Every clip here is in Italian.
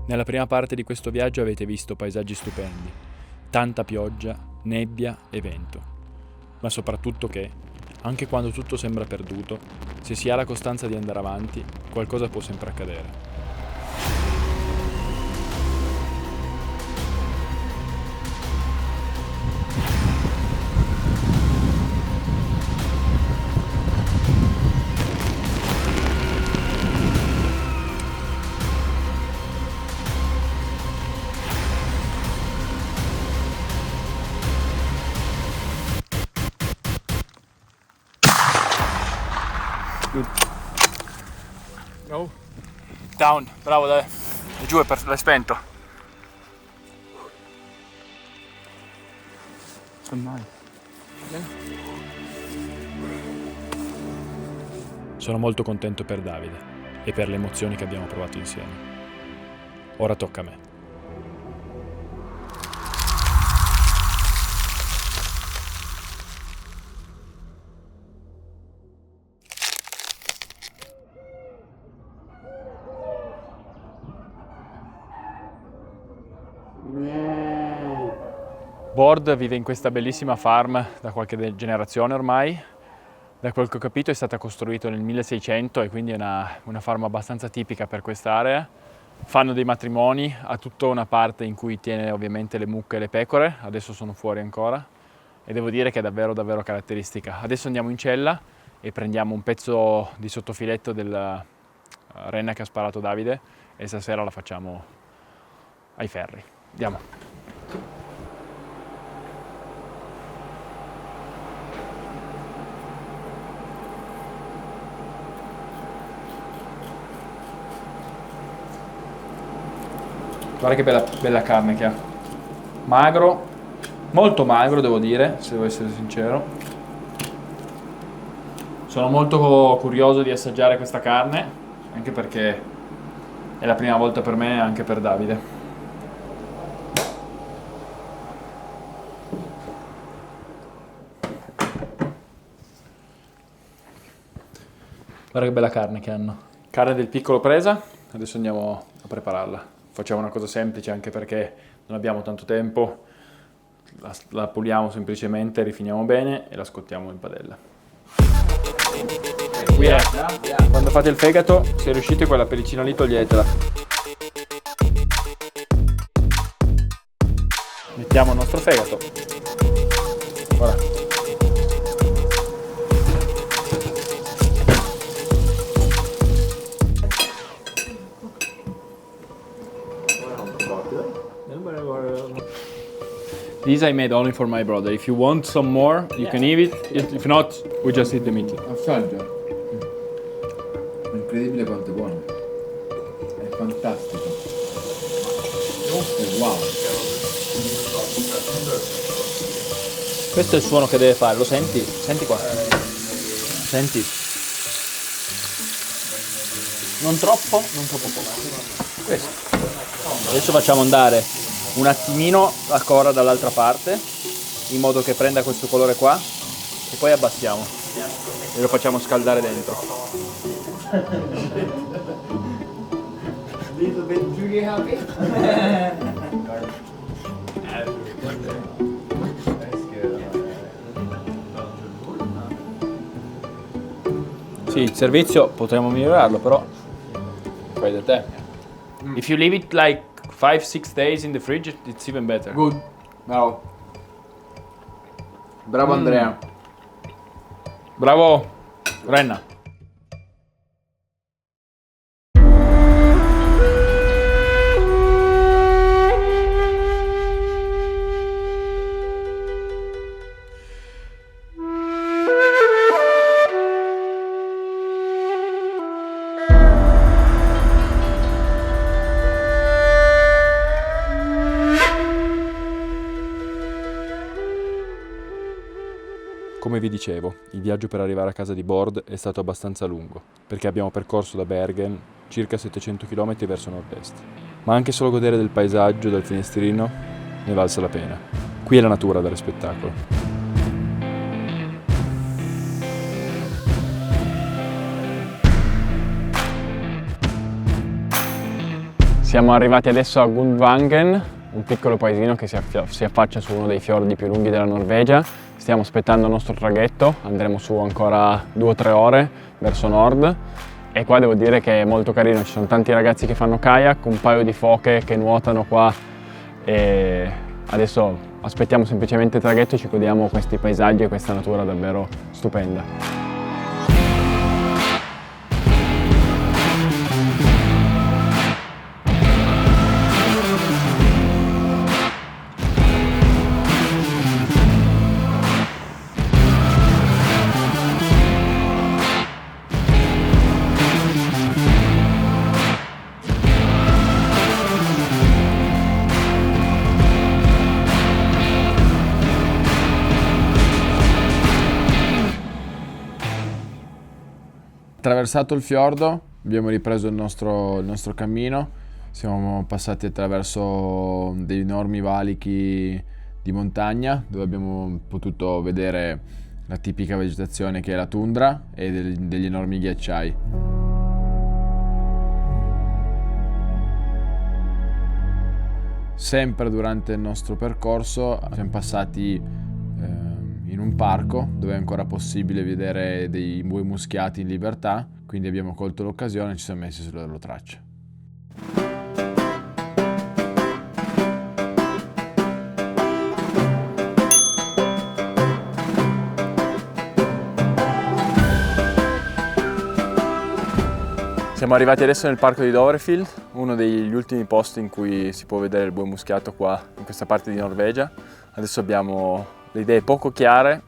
Nella prima parte di questo viaggio avete visto paesaggi stupendi, tanta pioggia, nebbia e vento, ma soprattutto che, anche quando tutto sembra perduto, se si ha la costanza di andare avanti, qualcosa può sempre accadere. No. Down, bravo, dai. E giù, l'hai spento. Sono molto contento per Davide e per le emozioni che abbiamo provato insieme. Ora tocca a me. Bord vive in questa bellissima farm da qualche generazione ormai. Da quel che ho capito è stata costruita nel 1600 e quindi è una farm abbastanza tipica per quest'area. Fanno dei matrimoni, ha tutta una parte in cui tiene ovviamente le mucche e le pecore, adesso sono fuori ancora e devo dire che è davvero davvero caratteristica. Adesso andiamo in cella e prendiamo un pezzo di sottofiletto della renna che ha sparato Davide e stasera la facciamo ai ferri. Andiamo. Guarda che bella carne che ha. Magro, molto magro devo dire, se devo essere sincero. Sono molto curioso di assaggiare questa carne, anche perché è la prima volta per me e anche per Davide. Guarda che bella carne che hanno. Carne del piccolo presa, adesso andiamo a prepararla. Facciamo una cosa semplice anche perché non abbiamo tanto tempo, la puliamo semplicemente, rifiniamo bene e la scottiamo in padella. Qui è, quando fate il fegato, se riuscite quella pellicina lì toglietela. Mettiamo il nostro fegato. Guarda. These I made only for my brother. If you want some more, you can eat it. If not, we just eat the meat. Assaggia. È incredibile quanto è buono. È fantastico. È wow. Questo è il suono che deve fare, lo senti? Senti qua. Senti. Non troppo poco. Questo. Adesso facciamo andare un attimino la cora dall'altra parte, in modo che prenda questo colore qua, e poi abbassiamo e lo facciamo scaldare dentro. Sì, il servizio potremmo migliorarlo, però fai da te. If you leave it like 5-6 days in the fridge, it's even better. Good. Bravo. Bravo Andrea. Bravo Renna. Come vi dicevo, il viaggio per arrivare a casa di Bord è stato abbastanza lungo, perché abbiamo percorso da Bergen circa 700 km verso nord-est. Ma anche solo godere del paesaggio dal finestrino ne valsa la pena. Qui è la natura a dare spettacolo. Siamo arrivati adesso a Gudvangen, un piccolo paesino che si affaccia su uno dei fiordi più lunghi della Norvegia. Stiamo aspettando il nostro traghetto, andremo su ancora 2 o 3 ore verso nord. E qua devo dire che è molto carino, ci sono tanti ragazzi che fanno kayak, un paio di foche che nuotano qua e adesso aspettiamo semplicemente il traghetto e ci godiamo questi paesaggi e questa natura davvero stupenda. Attraversato il fiordo, abbiamo ripreso il nostro cammino, siamo passati attraverso dei enormi valichi di montagna dove abbiamo potuto vedere la tipica vegetazione che è la tundra e degli enormi ghiacciai. Sempre durante il nostro percorso siamo passati in un parco dove è ancora possibile vedere dei bue muschiati in libertà, quindi abbiamo colto l'occasione e ci siamo messi sulle loro tracce. Siamo arrivati adesso nel parco di Dovrefield, uno degli ultimi posti in cui si può vedere il bue muschiato qua in questa parte di Norvegia. Adesso abbiamo le idee poco chiare,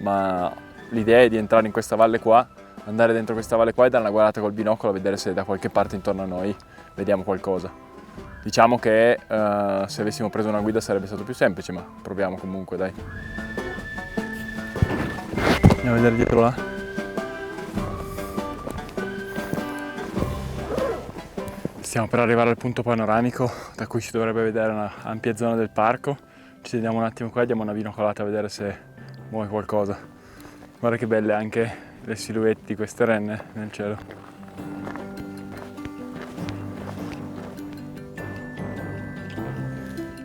ma l'idea è di entrare in questa valle qua, andare dentro questa valle qua e dare una guardata col binocolo a vedere se da qualche parte intorno a noi vediamo qualcosa. Diciamo che se avessimo preso una guida sarebbe stato più semplice, ma proviamo comunque, dai. Andiamo a vedere dietro là. Stiamo per arrivare al punto panoramico da cui si dovrebbe vedere una ampia zona del parco. Ci sediamo un attimo qua e diamo una binocolata a vedere se muove qualcosa. Guarda che belle anche le silhouette di queste renne nel cielo.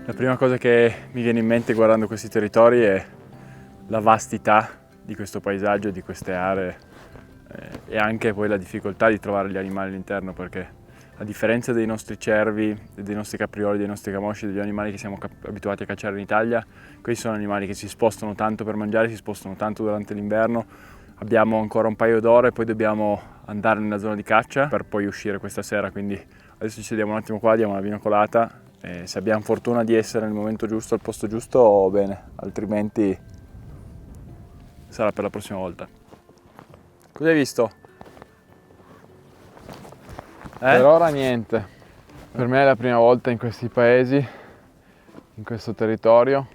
La prima cosa che mi viene in mente guardando questi territori è la vastità di questo paesaggio, di queste aree e anche poi la difficoltà di trovare gli animali all'interno, perché a differenza dei nostri cervi, dei nostri caprioli, dei nostri camosci, degli animali che siamo abituati a cacciare in Italia, questi sono animali che si spostano tanto per mangiare, si spostano tanto durante l'inverno. Abbiamo ancora un paio d'ore e poi dobbiamo andare nella zona di caccia per poi uscire questa sera, quindi adesso ci sediamo un attimo qua, diamo una binocolata e se abbiamo fortuna di essere nel momento giusto, al posto giusto, bene, altrimenti sarà per la prossima volta. Cosa hai visto? Per ora niente, per me è la prima volta in questi paesi, in questo territorio,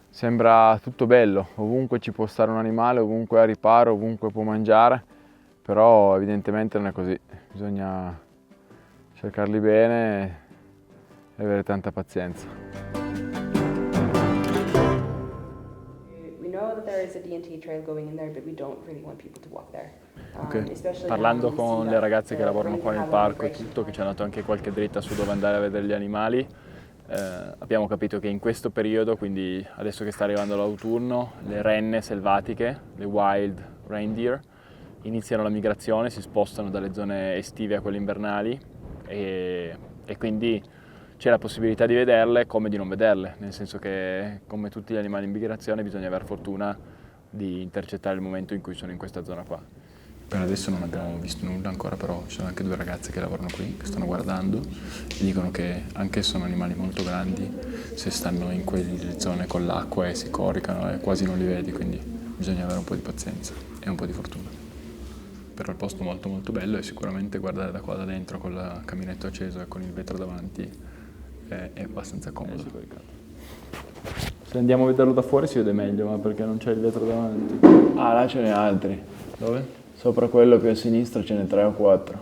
sembra tutto bello, ovunque ci può stare un animale, ovunque è a riparo, ovunque può mangiare, però evidentemente non è così, bisogna cercarli bene e avere tanta pazienza. We know that there is a D&T trail going in there, but we don't really want people to walk there. Okay. Parlando con le ragazze che lavorano qua nel parco e tutto, che ci hanno dato anche qualche dritta su dove andare a vedere gli animali, abbiamo capito che in questo periodo, quindi adesso che sta arrivando l'autunno, le renne selvatiche, le wild reindeer, iniziano la migrazione, si spostano dalle zone estive a quelle invernali e quindi c'è la possibilità di vederle come di non vederle, nel senso che come tutti gli animali in migrazione bisogna avere fortuna di intercettare il momento in cui sono in questa zona qua. Per adesso non abbiamo visto nulla ancora, però ci sono anche 2 ragazze che lavorano qui, che stanno guardando e dicono che anche se sono animali molto grandi, se stanno in quelle zone con l'acqua e si coricano e quasi non li vedi, quindi bisogna avere un po' di pazienza e un po' di fortuna. Però il posto molto molto bello e sicuramente guardare da qua da dentro con il caminetto acceso e con il vetro davanti è abbastanza comodo. Se andiamo a vederlo da fuori si vede meglio, ma perché non c'è il vetro davanti. Ah, là ce n'è altri. Dove? Sopra quello più a sinistra ce n'è 3 o 4.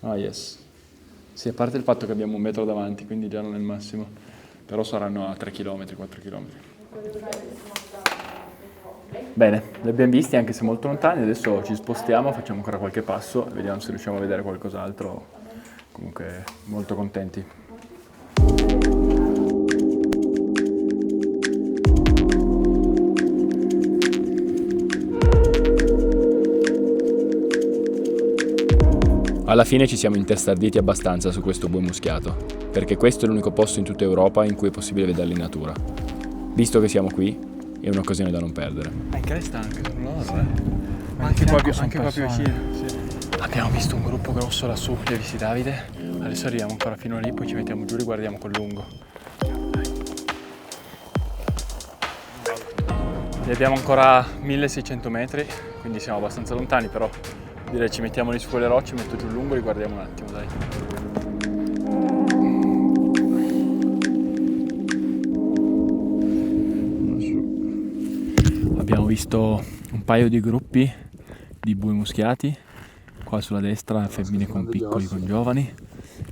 Ah, yes. Sì, a parte il fatto che abbiamo un metro davanti, quindi già non è il massimo. Però saranno a 3 km, 4 km. Bene, li abbiamo visti anche se molto lontani, adesso ci spostiamo, facciamo ancora qualche passo e vediamo se riusciamo a vedere qualcos'altro comunque molto contenti. Alla fine ci siamo intestarditi abbastanza su questo bue muschiato, perché questo è l'unico posto in tutta Europa in cui è possibile vederlo in natura. Visto che siamo qui, è un'occasione da non perdere. In cresta anche sull'oro, anche qua più vicino. Sì. Abbiamo visto un gruppo grosso lassù, li hai visti Davide? Adesso arriviamo ancora fino lì, poi ci mettiamo giù e li guardiamo col lungo. Li abbiamo ancora 1600 metri, quindi siamo abbastanza lontani, però direi ci mettiamo lì su quelle rocce, metto giù il lungo e li guardiamo un attimo, dai. Abbiamo visto un paio di gruppi di bue muschiati, qua sulla destra femmine con piccoli, con giovani,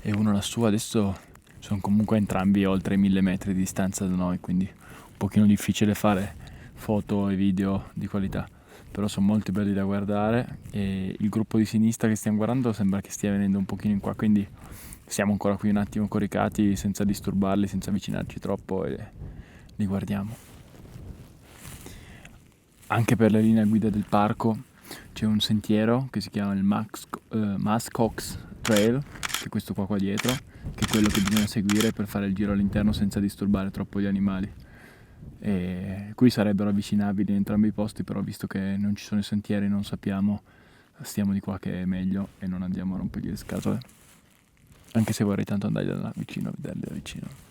e uno lassù. Adesso sono comunque entrambi oltre i 1000 metri di distanza da noi, quindi un pochino difficile fare foto e video di qualità, però sono molto belli da guardare, e il gruppo di sinistra che stiamo guardando sembra che stia venendo un pochino in qua, quindi siamo ancora qui un attimo coricati senza disturbarli, senza avvicinarci troppo, e li guardiamo. Anche per le linee guida del parco c'è un sentiero che si chiama il Muskox Trail, che è questo qua dietro, che è quello che bisogna seguire per fare il giro all'interno senza disturbare troppo gli animali. E qui sarebbero avvicinabili in entrambi i posti, però visto che non ci sono i sentieri, non sappiamo, stiamo di qua che è meglio e non andiamo a rompergli le scatole, anche se vorrei tanto andare da vicino a vederli da vicino.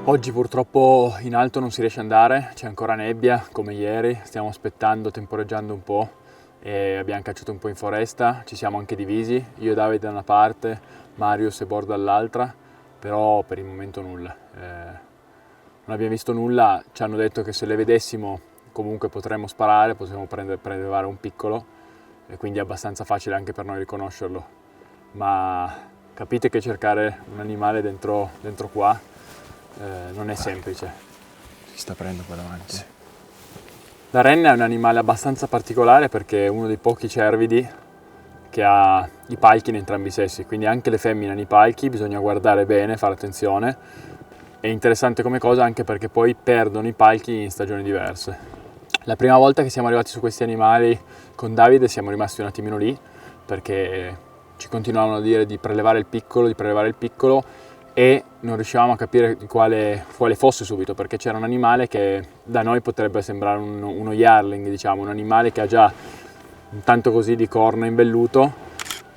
Oggi purtroppo in alto non si riesce ad andare, c'è ancora nebbia come ieri, stiamo aspettando, temporeggiando un po', e abbiamo cacciato un po' in foresta, ci siamo anche divisi, io e Davide da una parte, Marius e Bor dall'altra, però per il momento nulla. Non abbiamo visto nulla, ci hanno detto che se le vedessimo comunque potremmo sparare, potremmo prelevare un piccolo, e quindi è abbastanza facile anche per noi riconoscerlo, ma capite che cercare un animale dentro qua non è semplice. Si sta prendendo qua davanti. Sì. La renna è un animale abbastanza particolare perché è uno dei pochi cervidi che ha i palchi in entrambi i sessi, quindi anche le femmine hanno i palchi, bisogna guardare bene, fare attenzione. È interessante come cosa anche perché poi perdono i palchi in stagioni diverse. La prima volta che siamo arrivati su questi animali con Davide siamo rimasti un attimino lì perché ci continuavano a dire di prelevare il piccolo, e non riuscivamo a capire quale fosse subito, perché c'era un animale che da noi potrebbe sembrare uno yearling, diciamo, un animale che ha già un tanto così di corna in velluto,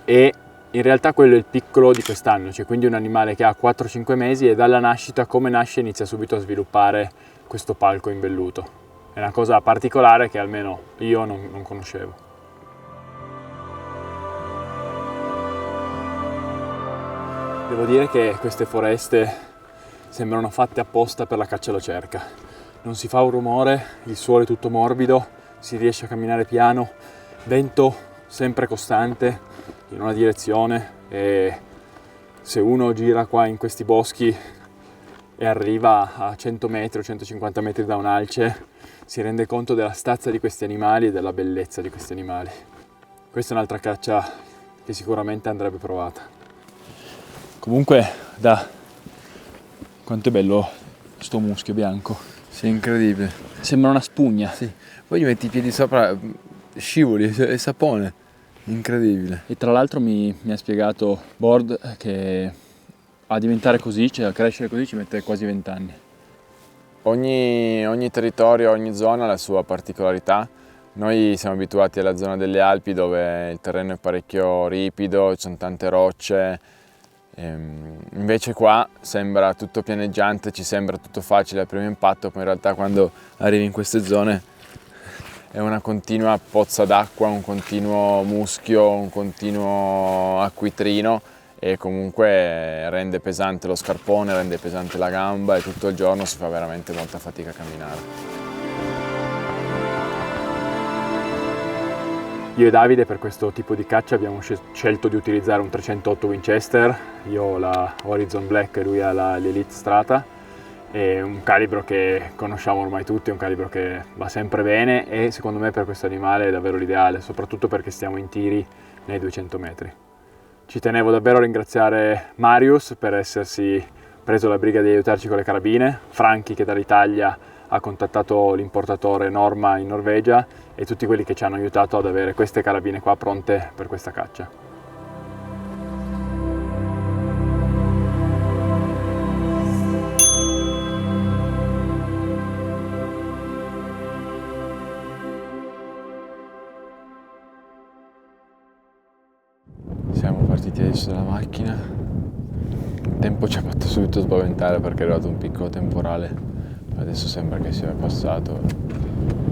e in realtà quello è il piccolo di quest'anno, cioè quindi un animale che ha 4-5 mesi e dalla nascita, come nasce, inizia subito a sviluppare questo palco in velluto. È una cosa particolare che almeno io non conoscevo. Devo dire che queste foreste sembrano fatte apposta per la caccia alla cerca. Non si fa un rumore, il suolo è tutto morbido, si riesce a camminare piano, vento sempre costante in una direzione, e se uno gira qua in questi boschi e arriva a 100 metri o 150 metri da un'alce, si rende conto della stazza di questi animali e della bellezza di questi animali. Questa è un'altra caccia che sicuramente andrebbe provata. Comunque, quanto è bello sto muschio bianco. Sì, incredibile. Sembra una spugna. Sì. Poi gli metti i piedi sopra, scivoli, è sapone. Incredibile. E tra l'altro mi ha spiegato Bord che a diventare così, cioè a crescere così, ci mette quasi 20 anni. Ogni territorio, ogni zona ha la sua particolarità. Noi siamo abituati alla zona delle Alpi dove il terreno è parecchio ripido, ci sono tante rocce, Invece qua sembra tutto pianeggiante, ci sembra tutto facile al primo impatto, poi in realtà quando arrivi in queste zone è una continua pozza d'acqua, un continuo muschio, un continuo acquitrino e comunque rende pesante lo scarpone, rende pesante la gamba e tutto il giorno si fa veramente molta fatica a camminare. Io e Davide per questo tipo di caccia abbiamo scelto di utilizzare un 308 Winchester, io ho la Horizon Black e lui ha l'Elite Strata, è un calibro che conosciamo ormai tutti, è un calibro che va sempre bene e secondo me per questo animale è davvero l'ideale, soprattutto perché stiamo in tiri nei 200 metri. Ci tenevo davvero a ringraziare Marius per essersi preso la briga di aiutarci con le carabine, Franchi che dall'Italia ha contattato l'importatore Norma in Norvegia e tutti quelli che ci hanno aiutato ad avere queste carabine qua pronte per questa caccia. Siamo partiti adesso dalla macchina, il tempo ci ha fatto subito spaventare perché è arrivato un piccolo temporale. Adesso sembra che sia passato,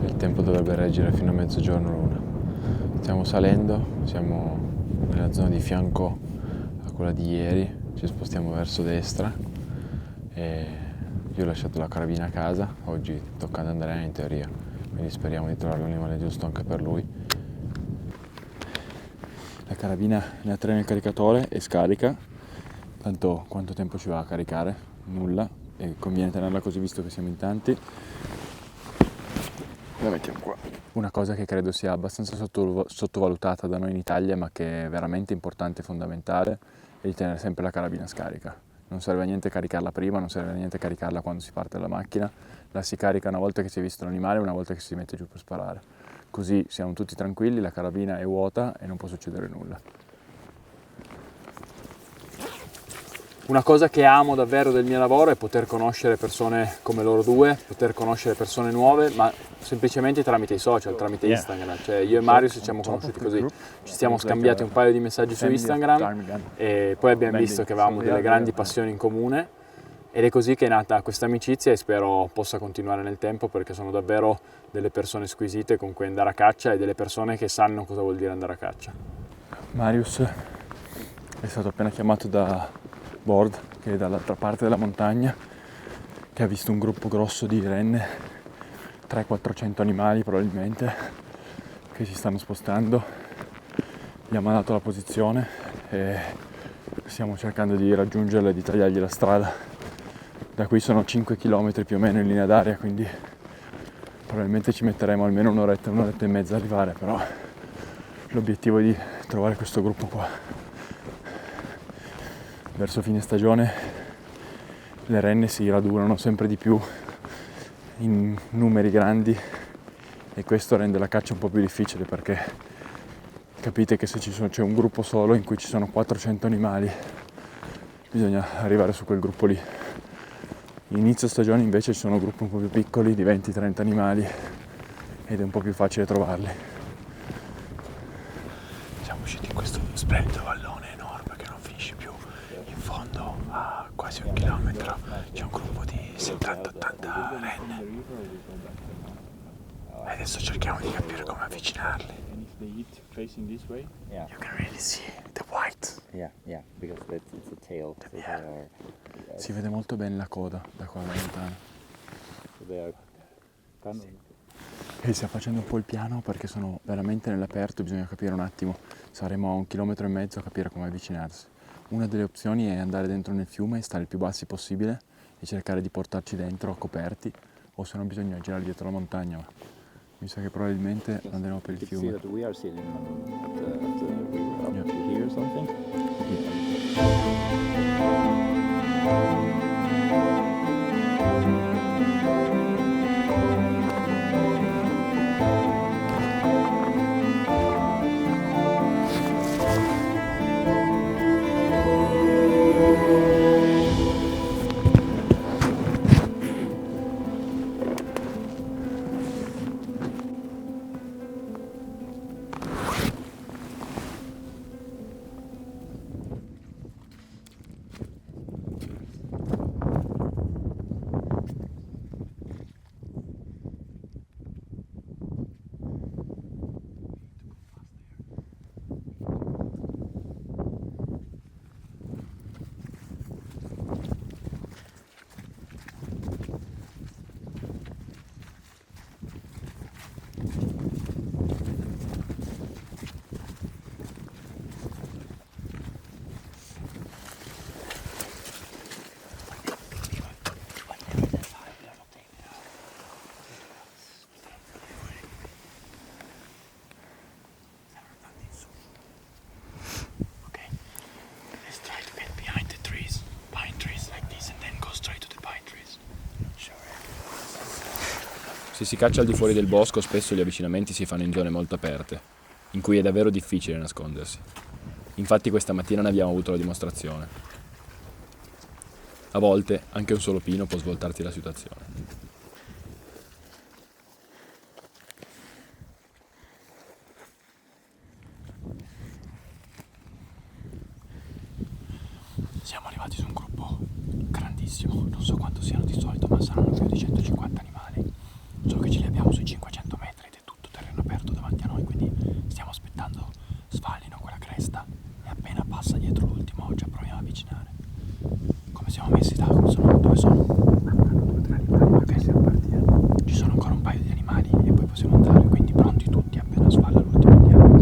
il tempo dovrebbe reggere fino a mezzogiorno l'una. Stiamo salendo, siamo nella zona di fianco a quella di ieri, ci spostiamo verso destra e io ho lasciato la carabina a casa, oggi tocca ad Andrea in teoria, quindi speriamo di trovare l'animale giusto anche per lui. La carabina ne ha 3 nel caricatore e scarica, tanto quanto tempo ci va a caricare? Nulla. E conviene tenerla così visto che siamo in tanti. La mettiamo qua. Una cosa che credo sia abbastanza sottovalutata da noi in Italia ma che è veramente importante e fondamentale è di tenere sempre la carabina scarica. Non serve a niente caricarla prima, non serve a niente caricarla quando si parte dalla macchina, la si carica una volta che si è visto l'animale e una volta che si mette giù per sparare. Così siamo tutti tranquilli, la carabina è vuota e non può succedere nulla. Una cosa che amo davvero del mio lavoro è poter conoscere persone come loro due, poter conoscere persone nuove, ma semplicemente tramite i social, tramite Instagram. Cioè io e Marius ci siamo conosciuti così, ci siamo scambiati un paio di messaggi su Instagram e poi abbiamo visto che avevamo delle grandi passioni in comune ed è così che è nata questa amicizia e spero possa continuare nel tempo perché sono davvero delle persone squisite con cui andare a caccia e delle persone che sanno cosa vuol dire andare a caccia. Marius è stato appena chiamato da Board, che è dall'altra parte della montagna, che ha visto un gruppo grosso di renne, 300-400 animali probabilmente, che si stanno spostando. Gli ha mandato la posizione e stiamo cercando di raggiungerla e di tagliargli la strada. Da qui sono 5 km più o meno in linea d'aria, quindi probabilmente ci metteremo almeno un'oretta e mezza a arrivare, però l'obiettivo è di trovare questo gruppo qua. Verso fine stagione le renne si radunano sempre di più in numeri grandi e questo rende la caccia un po' più difficile perché capite che se c'è un gruppo solo in cui ci sono 400 animali bisogna arrivare su quel gruppo lì. Inizio stagione invece ci sono gruppi un po' più piccoli di 20-30 animali ed è un po' più facile trovarli. Siamo usciti in questo splendido vallone enorme che non finisce più. In fondo a quasi 1 chilometro c'è un gruppo di 70-80 renne e adesso cerchiamo di capire come avvicinarli. Yeah. You can really see the white. Yeah, because it's a tail. So Si vede molto bene la coda da qua lontano. they are kind of E stiamo facendo un po' il piano perché sono veramente nell'aperto, bisogna capire un attimo, saremo a 1,5 chilometri a capire come avvicinarsi. Una delle opzioni è andare dentro nel fiume, stare il più bassi possibile e cercare di portarci dentro coperti, o se no bisogna girare dietro la montagna. Ma mi sa che probabilmente andremo per il you can see fiume. that we are sitting at the river up to here or something. Se si caccia al di fuori del bosco, spesso gli avvicinamenti si fanno in zone molto aperte, in cui è davvero difficile nascondersi. Infatti questa mattina ne abbiamo avuto la dimostrazione. A volte anche un solo pino può svoltarti la situazione. Siamo arrivati su un gruppo grandissimo, non so quanto siano di solito, ma saranno più di 150 animali. Solo che ce li abbiamo sui 500 metri ed è tutto terreno aperto davanti a noi, quindi stiamo aspettando svalino quella cresta e appena passa dietro l'ultimo ci proviamo a avvicinare. Come siamo messi da? Dove sono? Ok, ci sono ancora un paio di animali e poi possiamo andare, quindi pronti tutti, appena svalla l'ultimo andiamo.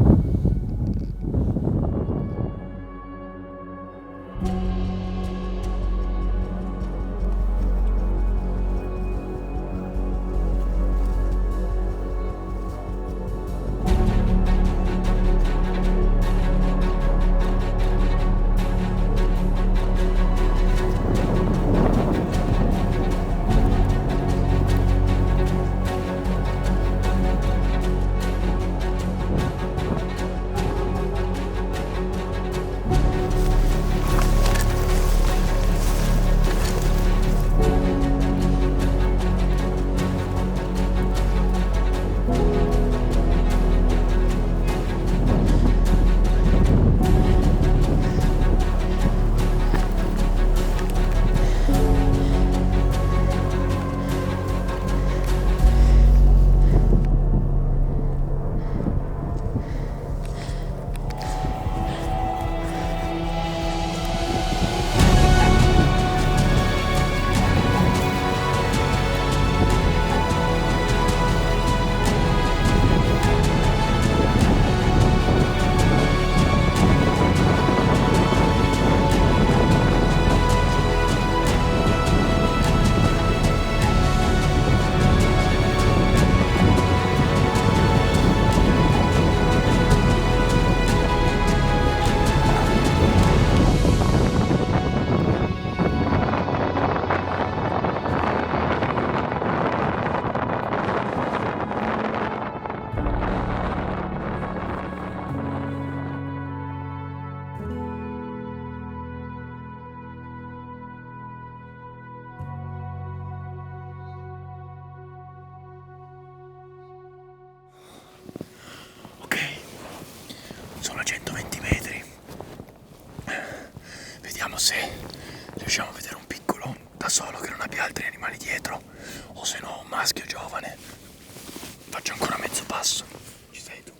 Sono 120 metri. Vediamo se riusciamo a vedere un piccolo da solo che non abbia altri animali dietro, o se no un maschio giovane. Faccio ancora mezzo passo. Ci sei tu?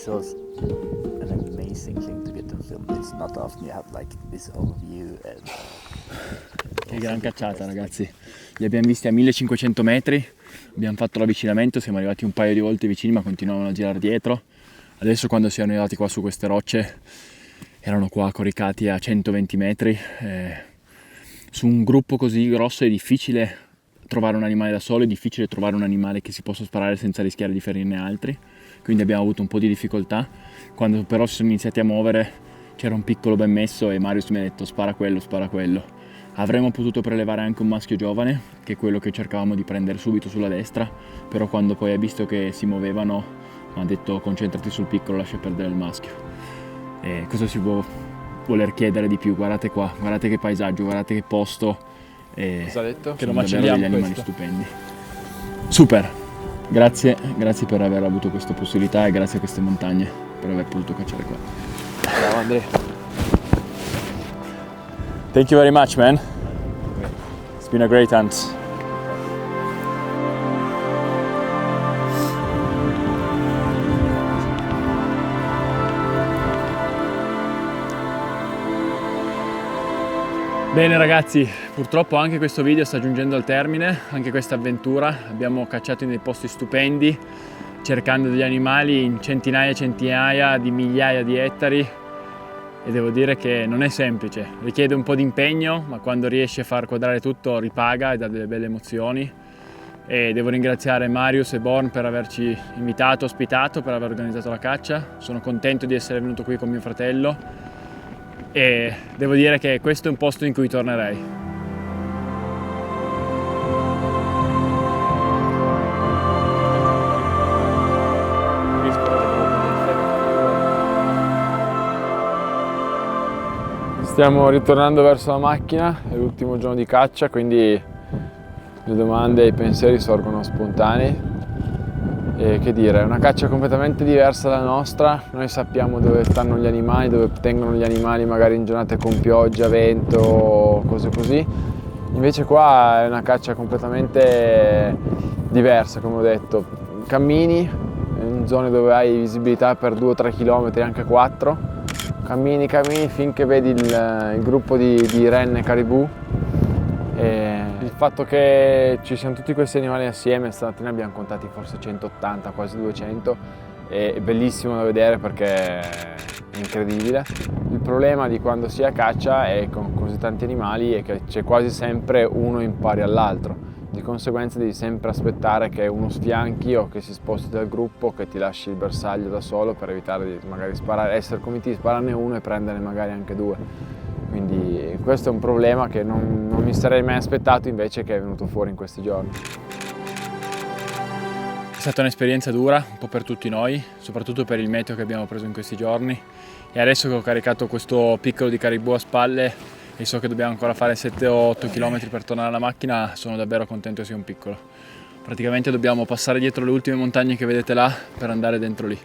this was an amazing thing to get to film. It's not often you have like this overview and Che gran cacciata, ragazzi. Li abbiamo visti a 1500 metri, abbiamo fatto l'avvicinamento, siamo arrivati un paio di volte vicini ma continuavano a girare dietro. Adesso quando siamo arrivati qua su queste rocce erano qua coricati a 120 metri. Su un gruppo così grosso è difficile trovare un animale da solo, è difficile trovare un animale che si possa sparare senza rischiare di ferirne altri, quindi abbiamo avuto un po' di difficoltà. Quando però si sono iniziati a muovere c'era un piccolo ben messo e Marius mi ha detto spara quello, spara quello. Avremmo potuto prelevare anche un maschio giovane, che è quello che cercavamo di prendere subito sulla destra, però quando poi ha visto che si muovevano mi ha detto concentrati sul piccolo, lascia perdere il maschio. E cosa si può voler chiedere di più? Guardate qua, guardate che paesaggio, guardate che posto. Cosa ha detto? Che lo macelliamo degli animali stupendi. Super, grazie per aver avuto questa possibilità e grazie a queste montagne per aver potuto cacciare qua. Ciao Andrea. Thank you very much, man. It's been a great hunt. Bene ragazzi, purtroppo anche questo video sta giungendo al termine, anche questa avventura. Abbiamo cacciato in dei posti stupendi, cercando degli animali in centinaia e centinaia di migliaia di ettari. E devo dire che non è semplice, richiede un po' di impegno, ma quando riesci a far quadrare tutto ripaga e dà delle belle emozioni. E devo ringraziare Marius e Born per averci invitato, ospitato, per aver organizzato la caccia. Sono contento di essere venuto qui con mio fratello e devo dire che questo è un posto in cui tornerei. Stiamo ritornando verso la macchina, è l'ultimo giorno di caccia, quindi le domande e i pensieri sorgono spontanei. E che dire, è una caccia completamente diversa dalla nostra. Noi sappiamo dove stanno gli animali, dove tengono gli animali magari in giornate con pioggia, vento, cose così. Invece qua è una caccia completamente diversa, come ho detto. Cammini in zone dove hai visibilità per 2 o 3 km, anche 4. Cammini finché vedi il gruppo di renne e caribou. E il fatto che ci siano tutti questi animali assieme, stamattina abbiamo contati forse 180, quasi 200, è bellissimo da vedere perché è incredibile. Il problema di quando si è a caccia è con così tanti animali è che c'è quasi sempre uno in pari all'altro. Di conseguenza devi sempre aspettare che uno sfianchi o che si sposti dal gruppo, che ti lasci il bersaglio da solo per evitare di magari sparare, essere convinti di spararne uno e prenderne magari anche 2. Quindi questo è un problema che non mi sarei mai aspettato, invece che è venuto fuori in questi giorni. È stata un'esperienza dura, un po' per tutti noi, soprattutto per il meteo che abbiamo preso in questi giorni. E adesso che ho caricato questo piccolo di caribou a spalle e so che dobbiamo ancora fare 7-8 km per tornare alla macchina, sono davvero contento che sia un piccolo. Praticamente dobbiamo passare dietro le ultime montagne che vedete là per andare dentro lì.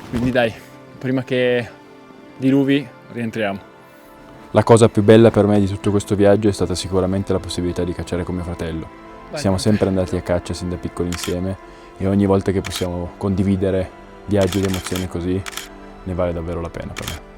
Quindi dai, prima che diluvi rientriamo. La cosa più bella per me di tutto questo viaggio è stata sicuramente la possibilità di cacciare con mio fratello. Siamo sempre andati a caccia sin da piccoli insieme e ogni volta che possiamo condividere viaggi ed emozioni così ne vale davvero la pena per me.